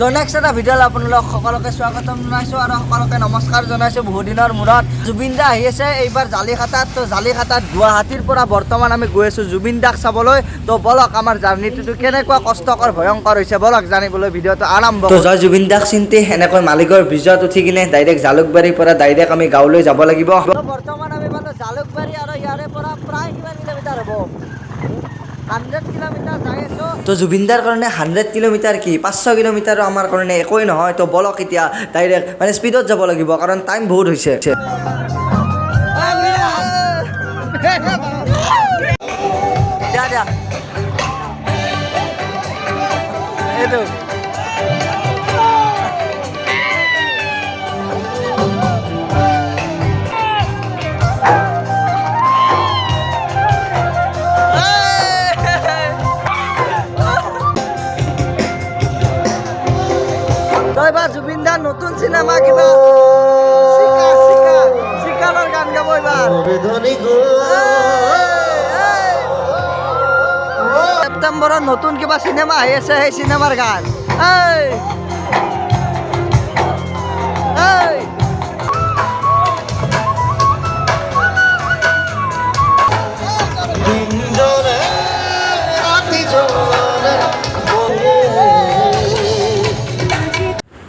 তো নেক্সট এটা ভিডিঅ'লৈ আপোনালোক সকলোকে স্বাগতম জনাইছোঁ আৰু সকলোকে নমস্কাৰ জনাইছোঁ। বহুত দিনৰ মূৰত জুবিন দা আহি আছে এইবাৰ জালিঘাটাত। তো জালিঘাটাত গুৱাহাটীৰ পৰা বৰ্তমান আমি গৈ আছোঁ জুবিন দাক চাবলৈ। তো বলক আমাৰ জাৰ্ণিটো কেনেকুৱা কষ্টকৰ ভয়ংকৰ হৈছে বলক জানিবলৈ ভিডিঅ'টো আৰম্ভ। তো জয় জুবিন দাক চিন্তি এনেকৈ মালিকৰ ব্ৰিজত উঠি কিনে ডাইৰেক্ট জালুকবাৰীৰ পৰা ডাইৰেক্ট আমি গাঁৱলৈ যাব লাগিব। বৰ্তমান আমি পালোঁ জালুকবাৰী আৰু ইয়াৰে পৰা প্ৰায় কিমান কিলোমিটাৰ হ'ব? 100 কিলোমিটাৰ যাই আছোঁ। তো জুবিনদাৰ কাৰণে 100 কিলোমিটাৰ কি 500 কিলোমিটাৰো আমাৰ কাৰণে একোৱেই নহয়। তো বলক এতিয়া ডাইৰেক্ট মানে স্পীডত যাব লাগিব কাৰণ টাইম বহুত হৈছে। এইটো এবাৰ জুবিন দাৰ নতুন সিনেমা কিবা শিকানোৰ গান গাবো এবাৰ। সেপ্টেম্বৰত নতুন কিবা সিনেমা আহি আছে, সেই সিনেমাৰ গান।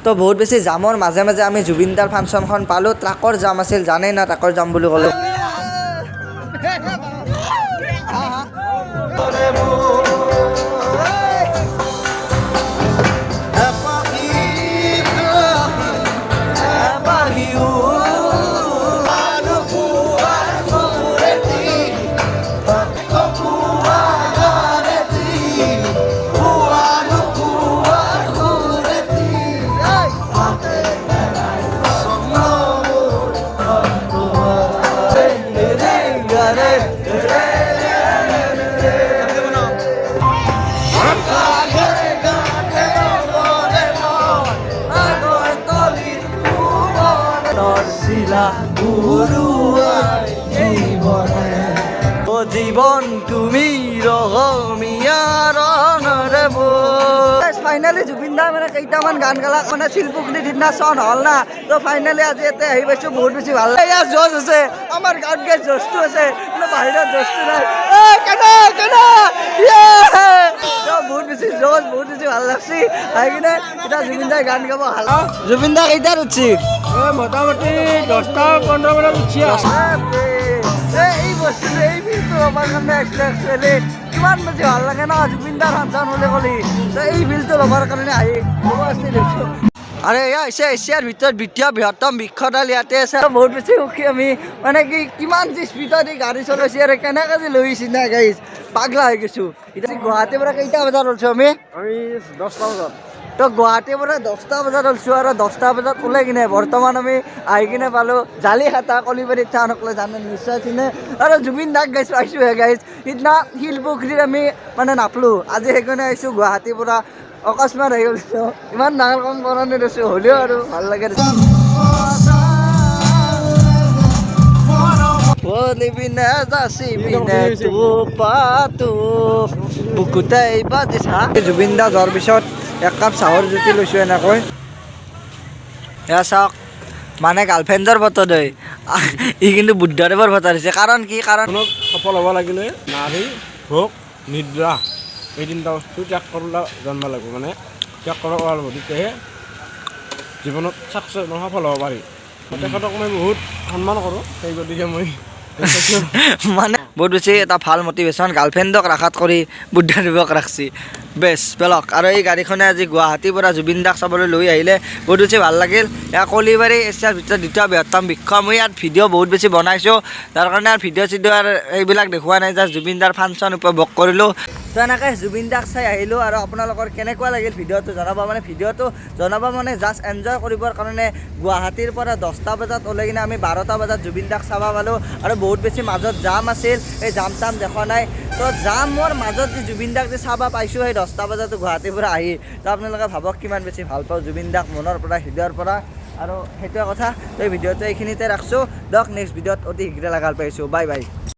তো বহুত বেছি জামৰ মাজে মাজে আমি জুবিন দাৰ ফাংচনখন পালোঁ। ট্ৰাকৰ জাম আছিল, জানেই না ট্ৰাকৰ জাম বুলি ক'লে। জীবন তুমি ৰহমিয়াৰ ফাইনেলি জুবিন দা মানে কেইটামান গান গালা মানে শিল্পকৃতি দিনা চন হ'ল না। তো ফাইনেলি আজি ইয়াতে আহি পাইছোঁ, বহুত বেছি ভাল লাগে। ইয়াৰ জজ আছে, আমাৰ গাঁৱত গৈ জজটো আছে, কিন্তু বাহিৰত জজটো নাই। বহুত বেছি জজ, বহুত বেছি ভাল লাগছি আহি কিনে। এতিয়া জুবিন দাই গান গাব ভাল। জুবিন দা কেইটাত উঠছি? মোটামুটি 10-15 মানত উঠছি। এই বস্তুটো এই ফিলটো ল'বৰ কাৰণে একচুৱেলি কিমান বেছি ভাল লাগে ন জুবিন দাৰ ফাংচন হ'লে ক'লি। তো এই ফিলটো ল'বৰ কাৰণে আহি লৈছোঁ। আৰু এয়া হৈছে এছিয়াৰ ভিতৰত দ্বিতীয় বৃহত্তম বৃক্ষডাল ইয়াতে আছে। বহুত বেছি সুখী আমি, মানে কি কিমান যে স্পীডত এই গাড়ী চলাইছে আৰু কেনেকৈ যে লৈছে না গাইজ, পাগলা হৈ গৈছোঁ। এতিয়া গুৱাহাটীৰ পৰা কেইটা বজাত ওলছোঁ আমি? 10টা বজাত। তো গুৱাহাটীৰ পৰা 10টা বজাত ওলছোঁ আৰু 10টা বজাত ওলাই কিনে বৰ্তমান আমি আহি কিনে পালোঁ জালিঘাটা কলিবাৰীত থানকলৈ জানে নিশ্চয় চিনে। আৰু জুবিন দাক গাইছ পাইছোঁহে গাইজ। সিদিনা শিলপুখুৰীত আমি মানে নাপলোঁ, আজি সেইকাৰণে আহিছোঁ গুৱাহাটীৰ পৰা অকস্মাত আহি গৈছোঁ। ইমান ডাঙৰ কাম কৰা নাই দেছোঁ, হ'লেও আৰু ভাল লাগে। জুবিন দা যোৱাৰ পিছত 1 কাপ চাহৰ জুতি লৈছোঁ এনেকৈ। এয়া চাওক, মানে গাৰ্লফ্ৰেণ্ডৰ ফটো দেই, ই কিন্তু বুদ্ধদেৱৰ ফটো দিছে। কাৰণ কি? কাৰণ সফল হ'ব লাগিলে নাৰী, ভোগ, নিদ্ৰা এই তিনিটা বস্তু ত্যাগ কৰিবলৈ জানিব লাগিব। মানে ত্যাগ কৰিব লাগিব, তেতিয়াহে জীৱনত ছাকচেছ সফল হ'ব পাৰি। তেখেতক মই বহুত সন্মান কৰোঁ, সেই গতিকে মই মানে বহুত বেছি এটা ভাল মটিভেশ্যন। গাৰ্লফ্ৰেণ্ডক ৰাখাত কৰি বুদ্ধদেৱক ৰাখছি বেছ বেলক। আৰু এই গাড়ীখনে আজি গুৱাহাটীৰ পৰা জুবিন দাক চাবলৈ লৈ আহিলে, বহুত বেছি ভাল লাগিল। ইয়াৰ কলিবাৰী এছিয়াৰ ভিতৰত দ্বিতীয় বৃহত্তম বৃক্ষ। মই ইয়াত ভিডিঅ' বহুত বেছি বনাইছোঁ, তাৰ কাৰণে আৰু ভিডিঅ' চিডিঅ' এইবিলাক দেখুওৱা নাই, জাষ্ট জুবিন দাৰ ফাংচন উপভোগ কৰিলোঁ। তো এনেকৈ জুবিন দাক চাই আহিলোঁ। আৰু আপোনালোকৰ কেনেকুৱা লাগিল ভিডিঅ'টো জনাব, মানে জাষ্ট এনজয় কৰিবৰ কাৰণে গুৱাহাটীৰ পৰা 10টা বজাত ওলাই কিনে আমি 12টা বজাত জুবিন দাক চাব পালোঁ। আৰু বহুত বেছি মাজত জাম আছিল, এই জাম তাম দেখা নাই। তো জামৰ মাজত যে জুবিন দাক যে চাব পাইছোঁ সেই 10টা বজাতো গুৱাহাটীৰ পৰা আহি। তো আপোনালোকে ভাবক কিমান বেছি ভাল পাওঁ জুবিন দাক মনৰ পৰা, হৃদয়ৰ পৰা। আৰু সেইটোৱে কথা। তো এই ভিডিঅ'টো এইখিনিতে ৰাখছোঁ। নেক্সট ভিডিঅ'ত অতি শীঘ্ৰে লগাল পাইছোঁ। Bye bye.